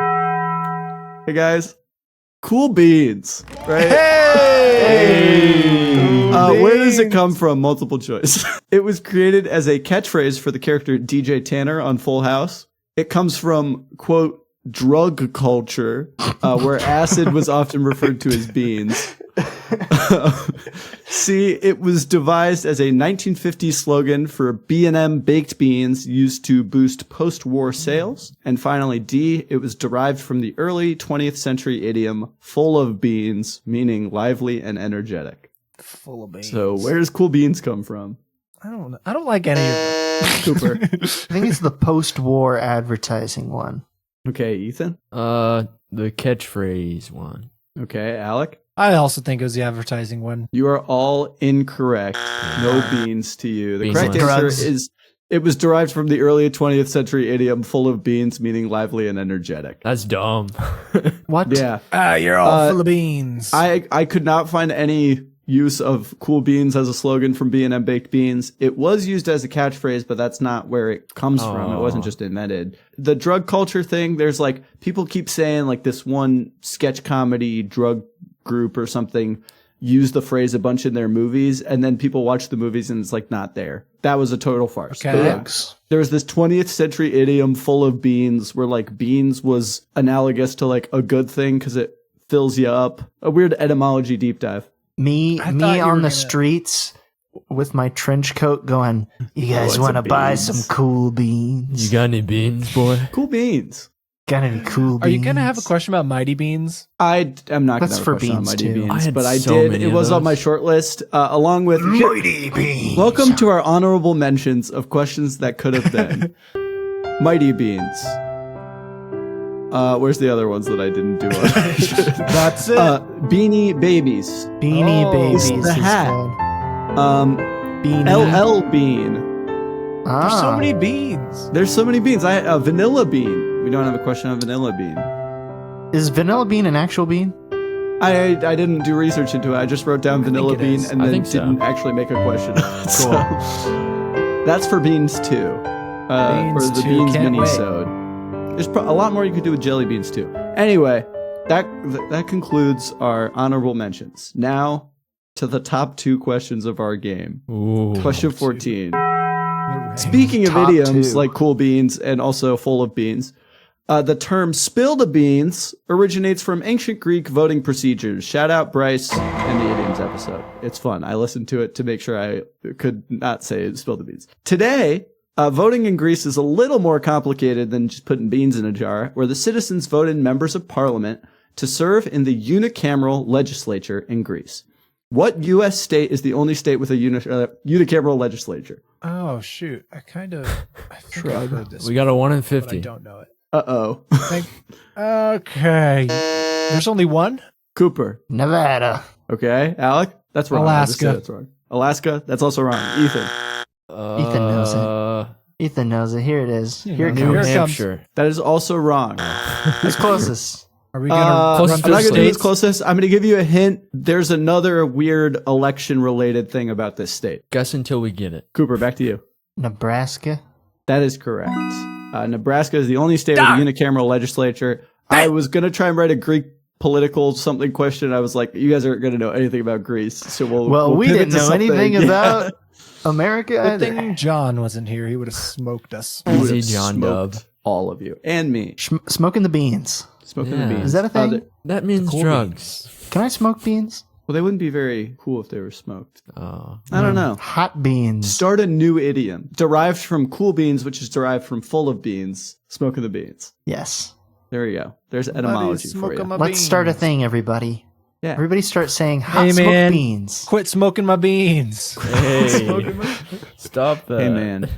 Hey guys, cool beans, right? Where does it come from? Multiple choice. It was created as a catchphrase for the character DJ Tanner on Full House. It comes from, quote, drug culture, where acid was often referred to as beans. C, it was devised as a 1950s slogan for B&M baked beans used to boost post-war sales. And finally, D, it was derived from the early 20th century idiom full of beans, meaning lively and energetic. Full of beans. So where does cool beans come from? I don't know. I don't like any of it. Cooper. I think it's the post-war advertising one. Okay, Ethan. The catchphrase one. Okay, Alec. I also think it was the advertising one. You are all incorrect. No beans to you. The Beans correct one. answer Drugs. is it was derived from the early 20th century idiom full of beans, meaning lively and energetic. That's dumb. What? Yeah. You're all full of beans. I could not find any use of cool beans as a slogan from B&M baked beans. It was used as a catchphrase, but that's not where it comes from. It wasn't just invented. The drug culture thing, there's like, people keep saying like this one sketch comedy drug group or something use the phrase a bunch in their movies, and then people watch the movies and it's like not there. That was a total farce. Okay. But yeah, Drugs. there was this 20th century idiom full of beans where like beans was analogous to like a good thing because it fills you up. A weird etymology deep dive. Me I thought you on were the gonna- streets with my trench coat going, you guys it's want to a buy beans. some cool beans? You got any beans, boy? Cool beans. Got any cool beans? Are you going to have a question about Mighty Beans? I am not going That's to for have a question on beans, Mighty too. Beans, I had but I so did. many It of was on those. my short list, along with Mighty beans. welcome to our honorable mentions of questions that could have been. Mighty Beans. Where's the other ones that I didn't do on? That's it. Beanie Babies. Beanie Oh, Babies. the is hat. called. Beanie. LL Bean. There's so Ah. many beans. There's so many beans. Vanilla Bean. We don't have a question on Vanilla Bean. Is vanilla bean an actual bean? I didn't do research into it. I just wrote down vanilla it bean is. and I then think so. didn't actually make a question. So, that's for beans too. Beans for the too, beans can't wait. mini-sode. There's a lot more you could do with jelly beans too. Anyway, that concludes our honorable mentions. Now to the top 2 questions of our game. Ooh. Question 14. Speaking of Top idioms 2. like cool beans and also full of beans, the term spill the beans originates from ancient Greek voting procedures. Shout out Bryce and the idioms episode. It's fun. I listened to it to make sure I could not say spill the beans. Today, voting in Greece is a little more complicated than just putting beans in a jar, where the citizens vote in members of parliament to serve in the unicameral legislature in Greece. What U.S. state is the only state with a unicameral legislature? Oh shoot! I think I've heard this. We got a 1 in but I 50. don't know it. Uh-oh. Okay. There's only one? Nevada. Okay, Alec? That's wrong. I just said Alaska. That's wrong. Alaska? That's also wrong. Ethan? Ethan knows it. Ethan knows it. Here it is. Here it New New comes. Here it comes. Hampshire. That is also wrong. Who's closest? Are we gonna Closest I'm run not through going to do this states? closest. I'm going to give you a hint. There's another weird election-related thing about this state. Guess until we get it. Cooper, back to you. Nebraska. That is correct. Nebraska is the only state with a unicameral legislature. I was going to try and write a Greek political something question. I was like, you guys aren't going to know anything about Greece. So we'll We pivot didn't to know something. anything Yeah. about America Good either. thing John wasn't here. He would have smoked us. You would Easy, have John smoked Dub. all of you. And me. Smoking the beans. Smoking Yeah. the beans. Is that a thing? That means cool drugs. Can I smoke beans? Well, they wouldn't be very cool if they were smoked. Oh. I don't know. Hot beans. Start a new idiom derived from cool beans, which is derived from full of beans. Smoking the beans. Yes. There you go. There's etymology for you. Let's start a thing, everybody. Yeah. Everybody start saying hot Hey, smoked man. beans. Quit smoking my beans. Hey. Stop that. Hey man,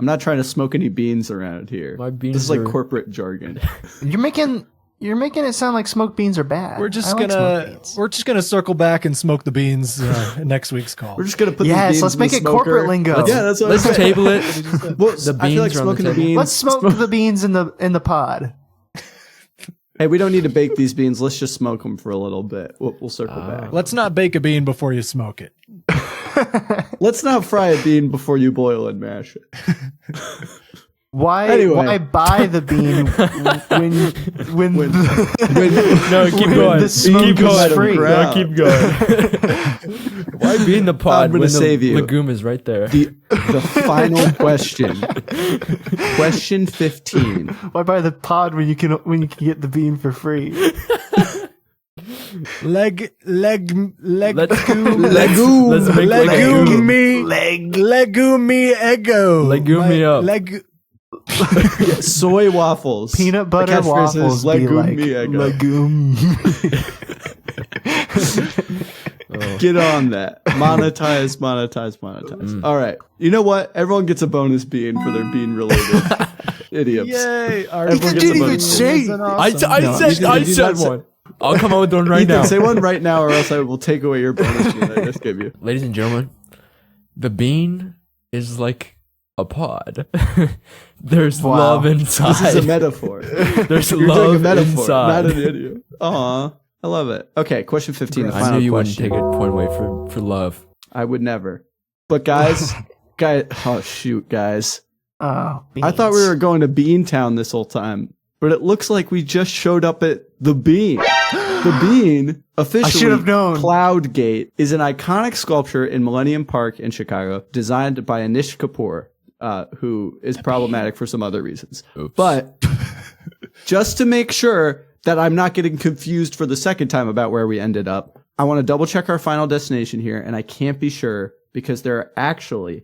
I'm not trying to smoke any beans around here. My beans This is like are- corporate jargon. You're making it sound like smoked beans are bad. We're just I like gonna smoked beans. circle back and smoke the beans in next week's call. We're just gonna put these Yes, beans let's in the make it smoker. corporate lingo. Yeah, that's what Let's I'm saying. table it. Well, The I feel like beans are on the smoking the table. beans. Let's smoke the beans in the pod. Hey, we don't need to bake these beans. Let's just smoke them for a little bit. We'll circle back. Let's not bake a bean before you smoke it. Let's not fry a bean before you boil and mash it. Why Anyway. buy the bean when No, keep when going. the smoke Keep is going. free? Ground. Keep going. Why be in the pod I'm gonna when save the you. legume is right there? The final question. Question 15. Why buy the pod when you can get the bean for free? Leg Let's Legume. Let's make legume legume. legume ego. Legume me up. Soy waffles. Peanut butter The catchphrase is waffles be legume like me ego. legume. Get on that. Monetize. All right. You know what? Everyone gets a bonus bean for their bean related idioms. Yay! Our Everyone gets a bonus bean. I said not say- one. I'll come out with one right Ethan, now. say one right now, or else I will take away your bonus bean I just gave you. Ladies and gentlemen, the bean is like a pod. There's Wow. love inside. This is a metaphor. There's You're love doing a metaphor, inside. not an idiom. Aw, I love it. Okay, question 15. The I final knew you question. wouldn't take a point away for love. I would never. But guys, oh shoot, guys. Oh, I thought we beans. were going to Beantown this whole time, but it looks like we just showed up at the Bean. The Bean, officially I should have known. Cloud Gate, is an iconic sculpture in Millennium Park in Chicago, designed by Anish Kapoor, who is problematic for some other reasons. Oops. But just to make sure that I'm not getting confused for the second time about where we ended up, I want to double check our final destination here, and I can't be sure because there are actually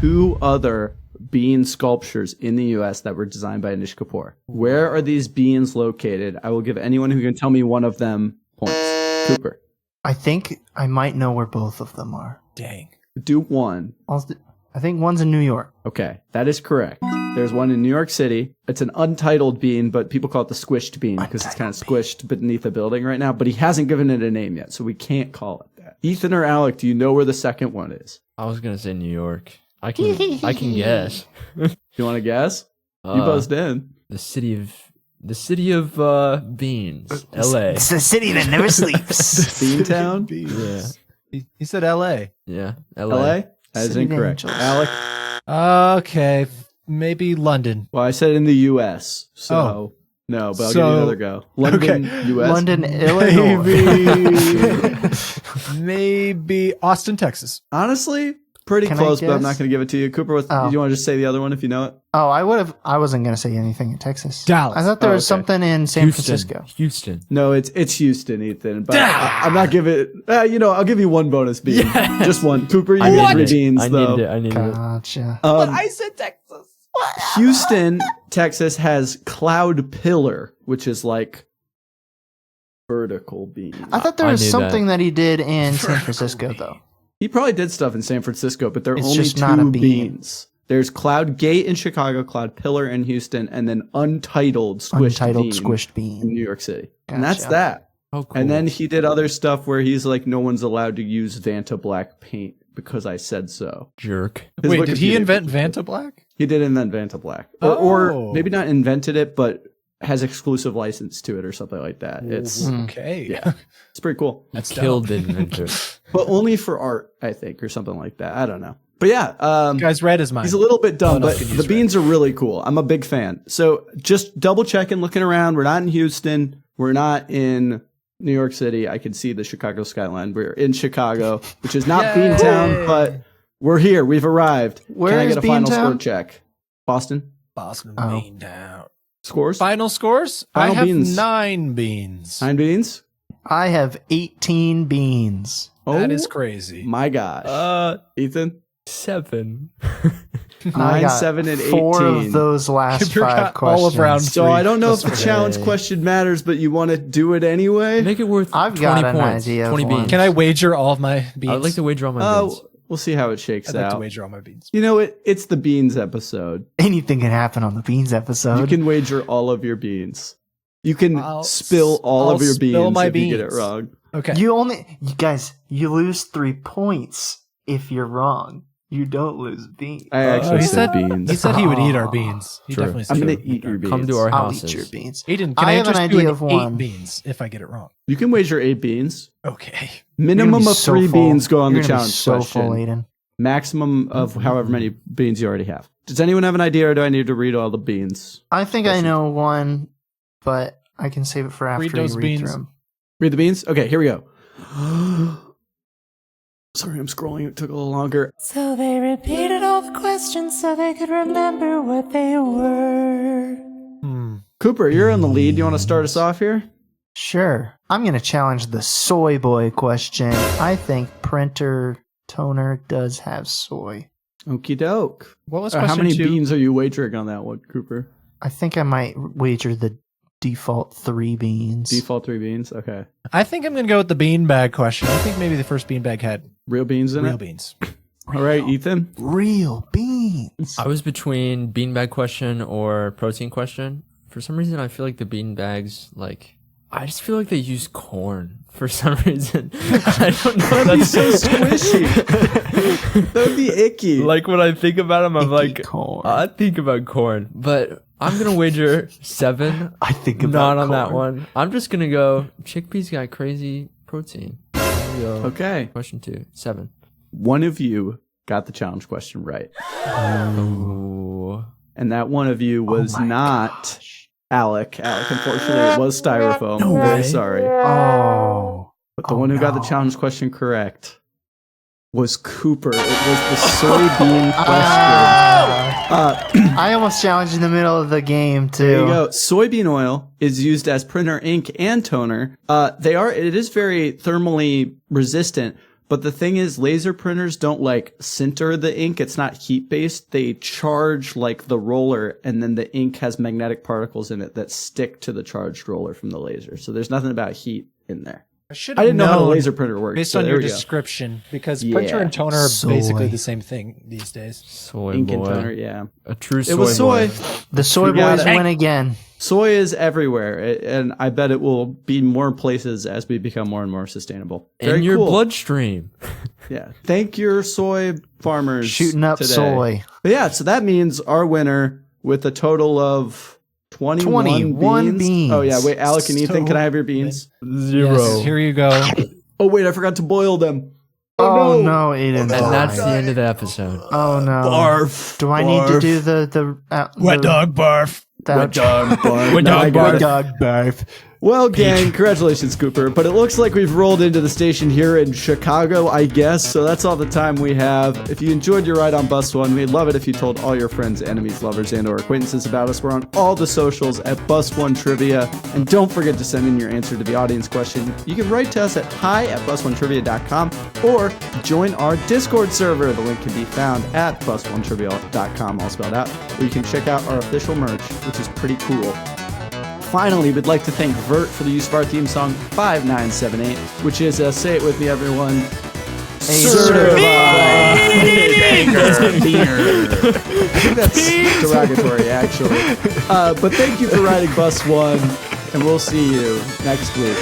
2 other bean sculptures in the U.S. that were designed by Anish Kapoor. Where are these beans located? I will give anyone who can tell me one of them points. Cooper, I think I might know where both of them are. Dang. do one. I think one's in New York. Okay, that is correct. There's one in New York City. It's an untitled bean, but people call it the squished bean because it's kind of squished beneath a building right now, but he hasn't given it a name yet, so we can't call it that. Ethan or Alec, do you know where the second one is? I was gonna say New York. I can guess. You want to guess? You buzzed in. The city of The city of beans, L.A. It's the city that never sleeps. Beantown? Yeah, He said L.A. yeah, L.A. LA? That is City of incorrect. Angels. Alec? Okay, maybe London. Well, I said in the U.S., so no, but I'll give you another go. London, U.S. London, Illinois. Maybe Austin, Texas. Honestly, pretty Can I close, but I'm not guess? going to give it to you. Cooper, do Oh. you want to just say the other one if you know it? Oh, I wasn't going to say anything in Texas. Dallas. I thought there Oh, was okay. something in San Francisco. Houston. No, it's Houston, Ethan. But I'm not giving. I'll give you one bonus bean, just one. Cooper, you I get needed 3 it. beans I though. needed it. I needed it. Gotcha. I said Texas. Houston, Texas has cloud pillar, which is like vertical beans. I thought there I was knew something that he did in San Francisco, though. He probably did stuff in San Francisco, but there are It's only just not a 2 bean. beans. There's Cloud Gate in Chicago, Cloud Pillar in Houston, and then Untitled Squished Bean bean. in New York City. And that's Gotcha. that. Oh, cool. And then he did other stuff where he's like, no one's allowed to use Vanta Black paint because I said so. jerk. His Wait, did he Wikipedia invent page- Vanta Black? He did invent Vanta Black. Oh. Or maybe not invented it, but has exclusive license to it or something like that. It's Okay. yeah. It's pretty cool. That's Killed dope. the inventor. But only for art, I think, or something like that. I don't know. But yeah, Guys, red is mine. he's a little bit dumb, No one else but can the use beans are really cool. I'm a big fan. So just double checking, looking around. We're not in Houston. We're not in New York City. I can see the Chicago skyline. We're in Chicago, which is not Yay! Beantown, but we're here. We've arrived. Where Can I is get a final Beantown? score check? Boston Boston Oh. bean down. scores? Final scores? Final I have beans. 9 beans. 9 beans. I have 18 beans. That Oh is crazy. my gosh. Ethan, 7. 9, I got 7, and 4 18. of those last Cooper 5 got questions. all of round So 3. I don't know if the That's challenge okay. question matters, but you want to do it anyway. Make it worth I've 20 got an points. idea of 20 one. beans. Can I wager all of my beans? I would like to wager on my beans. We'll see how it shakes I'd like to out. wager all my beans. You know, it's the beans episode. Anything can happen on the beans You episode. can wager all of your beans. You can I'll spill all I'll of your spill beans my if you get it beans. wrong. Okay. You guys, you lose 3 points if you're wrong. You don't lose beans. I actually he said, said beans. He said he would eat our beans. He True. definitely said I'm he gonna would eat your our beans. Come to our I'll houses. eat your beans. Aiden, can I I, have an just idea do of an one. 8 beans if I get it wrong? You can wager 8 beans. Okay. Minimum You're gonna be of so 3 full. beans go on You're the gonna be challenge so question. full, Aiden. Maximum of however many beans you already have. Does anyone have an idea, or do I need to read all the beans? I think I know one, but I can save it for after Read you those read beans. through them. Read the beans? Okay, here we go. Sorry, I'm scrolling. It took a little longer. So they repeated all the questions so they could remember what they were. Cooper, you're in the lead. You want to start us off here? Sure. I'm going to challenge the soy boy question. I think printer toner does have soy. Okie doke. What was How question many 2? beans are you wagering on that one, Cooper? I think I might wager the default 3 beans. Default 3 beans? Okay. I think I'm going to go with the beanbag question. I think maybe the first beanbag had Real beans in real it? beans. All right, Ethan. Real beans. I was between beanbag question or protein question. For some reason, I feel like the beanbags, I just feel like they use corn for some reason. I don't know. That'd be so squishy. That would be icky. Like when I think about them, I'm Icky like, corn. I think about corn. But I'm going to wager 7. I think about Not on corn. that one. I'm just going to go chickpeas got crazy protein. There we go. Okay. Question 2, 7. One of you got the challenge question right. Ooh. And that one of you was my not Alec. Alec, unfortunately, it was styrofoam. No Very way. sorry. Oh. But the one who got the challenge question correct was Cooper. It was the soybean question. I almost challenged in the middle of the game, too. There you go. Soybean oil is used as printer ink and toner. It is very thermally resistant, but the thing is laser printers don't sinter the ink. It's not heat based. They charge the roller, and then the ink has magnetic particles in it that stick to the charged roller from the laser. So there's nothing about heat in there. I should I have didn't know how a known laser printer works. based so on there your we go. description because Yeah. printer and toner are Soy. basically the same thing these days. Soy Ink boy. and toner, yeah. A true soy It was soy. boy. The soy You got boys it. win again. Soy is everywhere, and I bet it will be more places as we become more and more sustainable. Very In your cool. bloodstream. Yeah. Thank your soy farmers Shooting up today. soy. But yeah, so that means our winner with a total of 21 beans. Oh, yeah. Wait, Alec and Ethan, can I have your beans? 0. Yes, here you go. Oh, wait, I forgot to boil them. Oh no, Aidan. And that's the end of the episode. Oh no. Barf. Do I need to do the Wet dog barf. Wet dog barf. Wet No, I dog got Wet it. dog barf. Well, gang, congratulations, Cooper. But it looks like we've rolled into the station here in Chicago, I guess. So that's all the time we have. If you enjoyed your ride on Bus One, we'd love it if you told all your friends, enemies, lovers, and or acquaintances about us. We're on all the socials at Bus One Trivia. And don't forget to send in your answer to the audience question. You can write to us at hi@busonetrivia.com or join our Discord server. The link can be found at busonetrivia.com, all spelled out. Where you can check out our official merch, which is pretty cool. Finally, we'd like to thank Vert for the use of our theme song 5978, which is, say it with me, everyone. Certified. I think that's derogatory, actually. But thank you for riding Bus One, and we'll see you next week.